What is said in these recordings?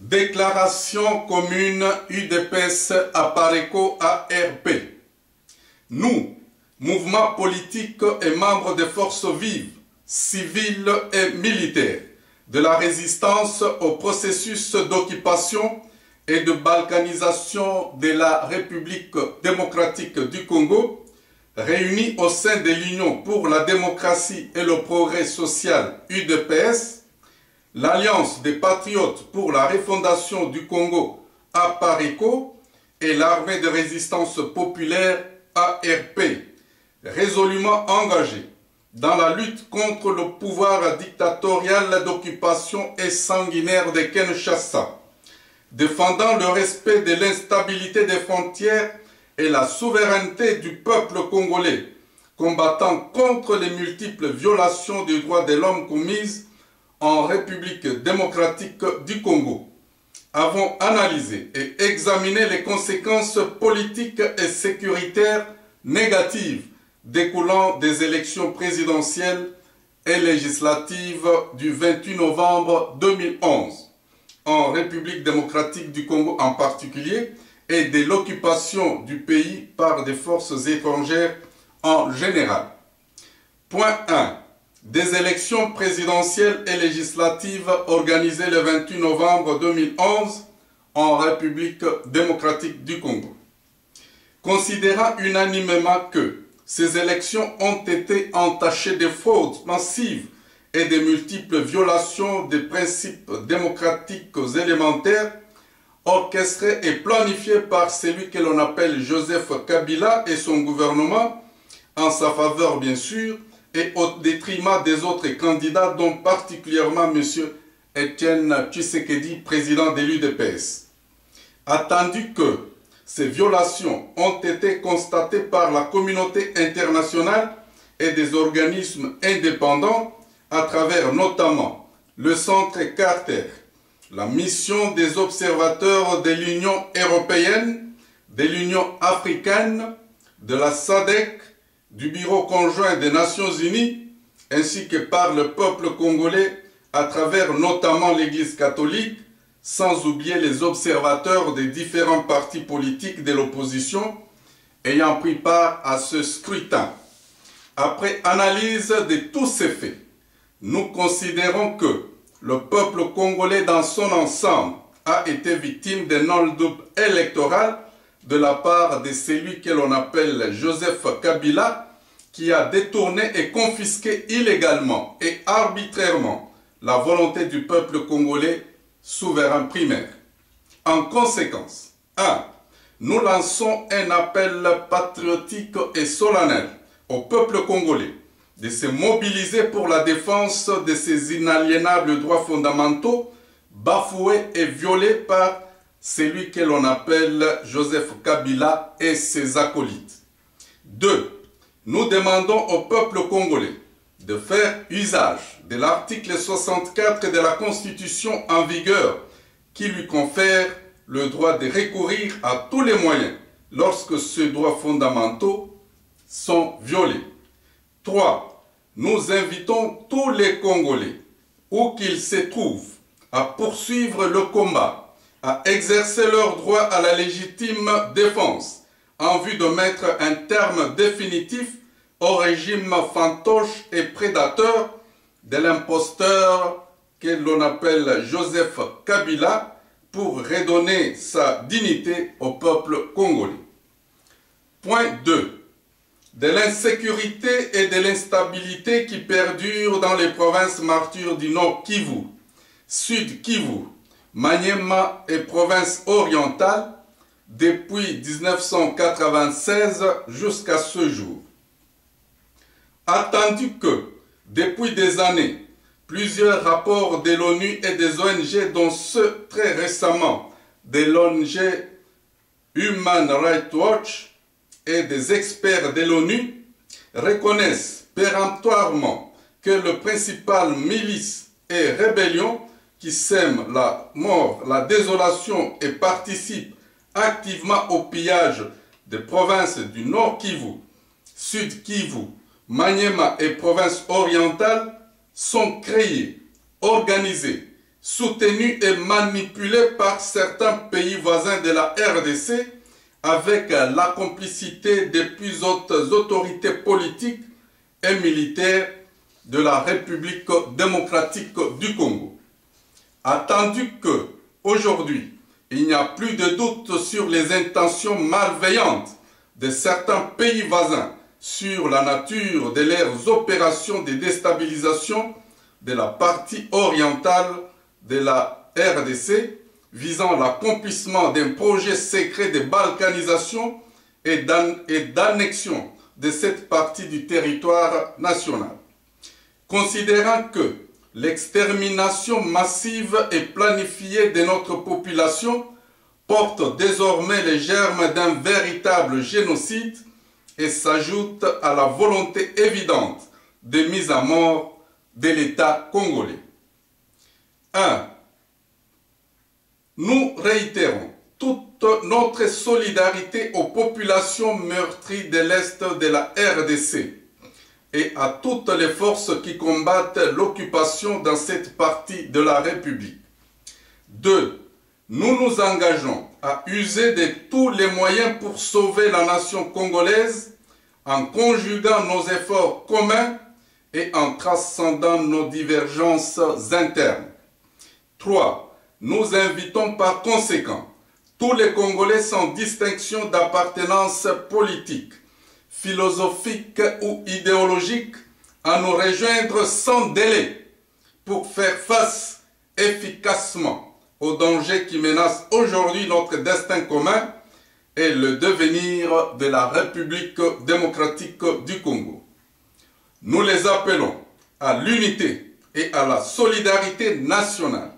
Déclaration commune UDPS Apareco ARP. Nous, mouvement politique et membres des forces vives, civiles et militaires, de la résistance au processus d'occupation et de balkanisation de la République démocratique du Congo, réunis au sein de l'Union pour la démocratie et le progrès social UDPS, l'Alliance des patriotes pour la refondation du Congo Apareco et l'Armée de résistance populaire ARP, résolument engagés dans la lutte contre le pouvoir dictatorial d'occupation et sanguinaire de Kinshasa, défendant le respect de l'instabilité des frontières et la souveraineté du peuple congolais, combattant contre les multiples violations des droits de l'homme commises en République démocratique du Congo. Avons analysé et examiné les conséquences politiques et sécuritaires négatives découlant des élections présidentielles et législatives du 28 novembre 2011, en République démocratique du Congo en particulier, et de l'occupation du pays par des forces étrangères en général. Point 1. Des élections présidentielles et législatives organisées le 28 novembre 2011 en République démocratique du Congo. Considérant unanimement que ces élections ont été entachées de fraudes massives et de multiples violations des principes démocratiques élémentaires, orchestrées et planifiées par celui que l'on appelle Joseph Kabila et son gouvernement, en sa faveur bien sûr, et au détriment des autres candidats, dont particulièrement M. Etienne Tshisekedi, président de l'UDPS. Attendu que ces violations ont été constatées par la communauté internationale et des organismes indépendants, à travers notamment le Centre Carter, la mission des observateurs de l'Union européenne, de l'Union africaine, de la SADC, du Bureau conjoint des Nations Unies, ainsi que par le peuple congolais à travers notamment l'Église catholique, sans oublier les observateurs des différents partis politiques de l'opposition ayant pris part à ce scrutin. Après analyse de tous ces faits, nous considérons que le peuple congolais dans son ensemble a été victime d'un hold-up électoral de la part de celui que l'on appelle Joseph Kabila, qui a détourné et confisqué illégalement et arbitrairement la volonté du peuple congolais souverain primaire. En conséquence, 1. Nous lançons un appel patriotique et solennel au peuple congolais de se mobiliser pour la défense de ses inaliénables droits fondamentaux bafoués et violés par celui que l'on appelle Joseph Kabila et ses acolytes. 2. Nous demandons au peuple congolais de faire usage de l'article 64 de la Constitution en vigueur qui lui confère le droit de recourir à tous les moyens lorsque ces droits fondamentaux sont violés. 3. Nous invitons tous les Congolais, où qu'ils se trouvent, à poursuivre le combat, à exercer leur droit à la légitime défense, en vue de mettre un terme définitif au régime fantoche et prédateur de l'imposteur que l'on appelle Joseph Kabila pour redonner sa dignité au peuple congolais. Point 2. De l'insécurité et de l'instabilité qui perdurent dans les provinces martyres du Nord Kivu, Sud Kivu, Maniema et provinces orientales depuis 1996 jusqu'à ce jour. Attendu que, depuis des années, plusieurs rapports de l'ONU et des ONG, dont ceux très récemment de l'ONG Human Rights Watch et des experts de l'ONU, reconnaissent péremptoirement que le principal milice et rébellion qui sème la mort, la désolation et participe activement au pillage des provinces du Nord Kivu, Sud Kivu, Maniema et provinces orientales sont créés, organisés soutenu et manipulé par certains pays voisins de la RDC avec la complicité des plus hautes autorités politiques et militaires de la République démocratique du Congo. Attendu que, aujourd'hui, il n'y a plus de doute sur les intentions malveillantes de certains pays voisins sur la nature de leurs opérations de déstabilisation de la partie orientale de la RDC, visant l'accomplissement d'un projet secret de balkanisation et d'annexion de cette partie du territoire national. Considérant que l'extermination massive et planifiée de notre population porte désormais les germes d'un véritable génocide et s'ajoute à la volonté évidente de mise à mort de l'État congolais. 1. Nous réitérons toute notre solidarité aux populations meurtries de l'Est de la RDC et à toutes les forces qui combattent l'occupation dans cette partie de la République. 2. Nous nous engageons à user de tous les moyens pour sauver la nation congolaise en conjuguant nos efforts communs et en transcendant nos divergences internes. 3. Nous invitons par conséquent tous les Congolais sans distinction d'appartenance politique, philosophique ou idéologique à nous rejoindre sans délai pour faire face efficacement aux dangers qui menacent aujourd'hui notre destin commun et le devenir de la République démocratique du Congo. Nous les appelons à l'unité et à la solidarité nationale,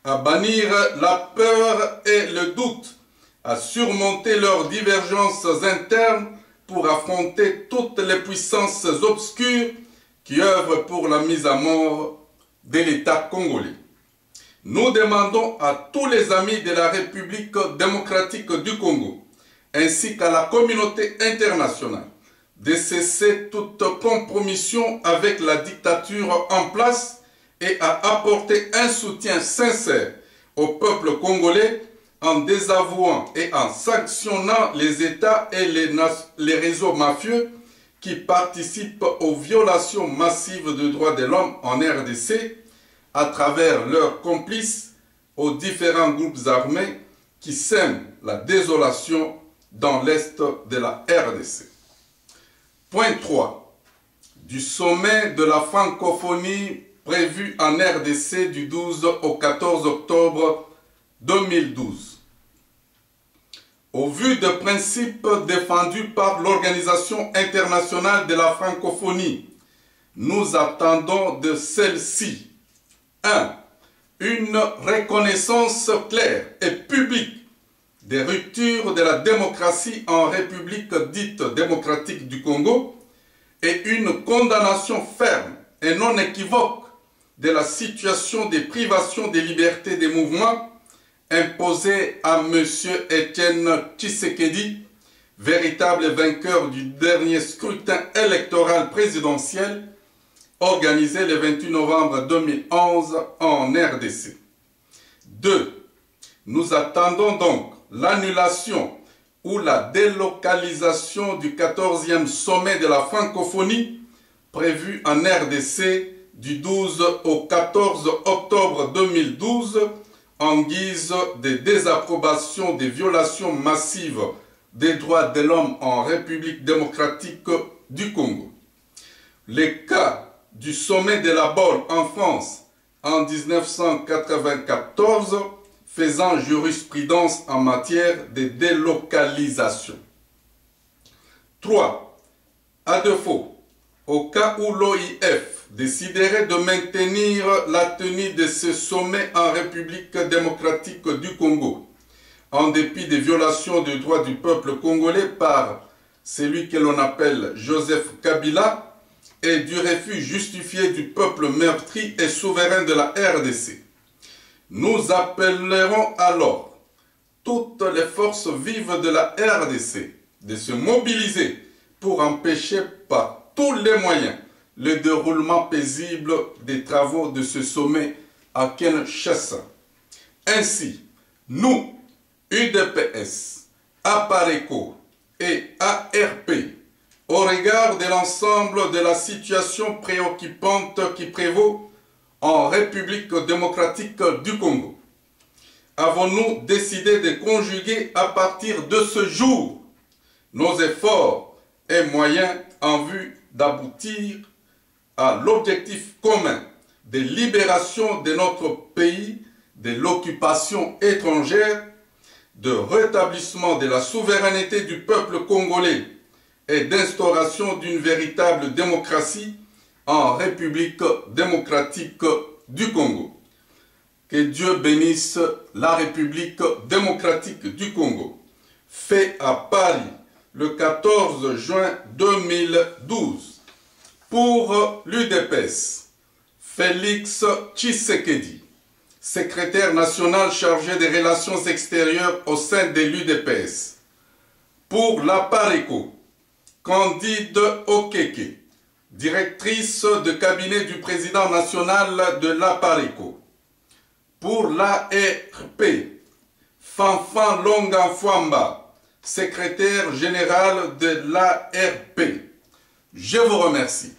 à bannir la peur et le doute, à surmonter leurs divergences internes pour affronter toutes les puissances obscures qui œuvrent pour la mise à mort de l'État congolais. Nous demandons à tous les amis de la République démocratique du Congo, ainsi qu'à la communauté internationale, de cesser toute compromission avec la dictature en place et à apporter un soutien sincère au peuple congolais en désavouant et en sanctionnant les États et les réseaux mafieux qui participent aux violations massives des droits de l'homme en RDC à travers leurs complices aux différents groupes armés qui sèment la désolation dans l'Est de la RDC. Point 3. Du sommet de la francophonie prévu en RDC du 12 au 14 octobre 2012. Au vu des principes défendus par l'Organisation internationale de la francophonie, nous attendons de celle-ci 1. Une reconnaissance claire et publique des ruptures de la démocratie en République dite démocratique du Congo et une condamnation ferme et non équivoque de la situation des privations des libertés des mouvements imposée à M. Étienne Tshisekedi, véritable vainqueur du dernier scrutin électoral présidentiel organisé le 28 novembre 2011 en RDC. 2. Nous attendons donc l'annulation ou la délocalisation du 14e sommet de la francophonie prévu en RDC du 12 au 14 octobre 2012 en guise de désapprobation des violations massives des droits de l'homme en République démocratique du Congo. Les cas du sommet de la Bolle en France en 1994 faisant jurisprudence en matière de délocalisation. 3. À défaut, au cas où l'OIF déciderait de maintenir la tenue de ce sommet en République démocratique du Congo, en dépit des violations des droits du peuple congolais par celui que l'on appelle Joseph Kabila et du refus justifié du peuple meurtri et souverain de la RDC. Nous appellerons alors toutes les forces vives de la RDC de se mobiliser pour empêcher par tous les moyens le déroulement paisible des travaux de ce sommet à Kinshasa. Ainsi, nous, UDPS, APARECO et ARP, au regard de l'ensemble de la situation préoccupante qui prévaut en République démocratique du Congo, avons-nous décidé de conjuguer à partir de ce jour nos efforts et moyens en vue d'aboutir à l'objectif commun de libération de notre pays de l'occupation étrangère, de rétablissement de la souveraineté du peuple congolais et d'instauration d'une véritable démocratie en République démocratique du Congo. Que Dieu bénisse la République démocratique du Congo. Fait à Paris le 14 juin 2012. Pour l'UDPS, Félix Tshisekedi, secrétaire national chargé des relations extérieures au sein de l'UDPS. Pour l'APARECO, Candide Okeke, directrice de cabinet du président national de l'APARECO. Pour l'ARP, Fanfan Longa Fwamba, secrétaire général de l'ARP. Je vous remercie.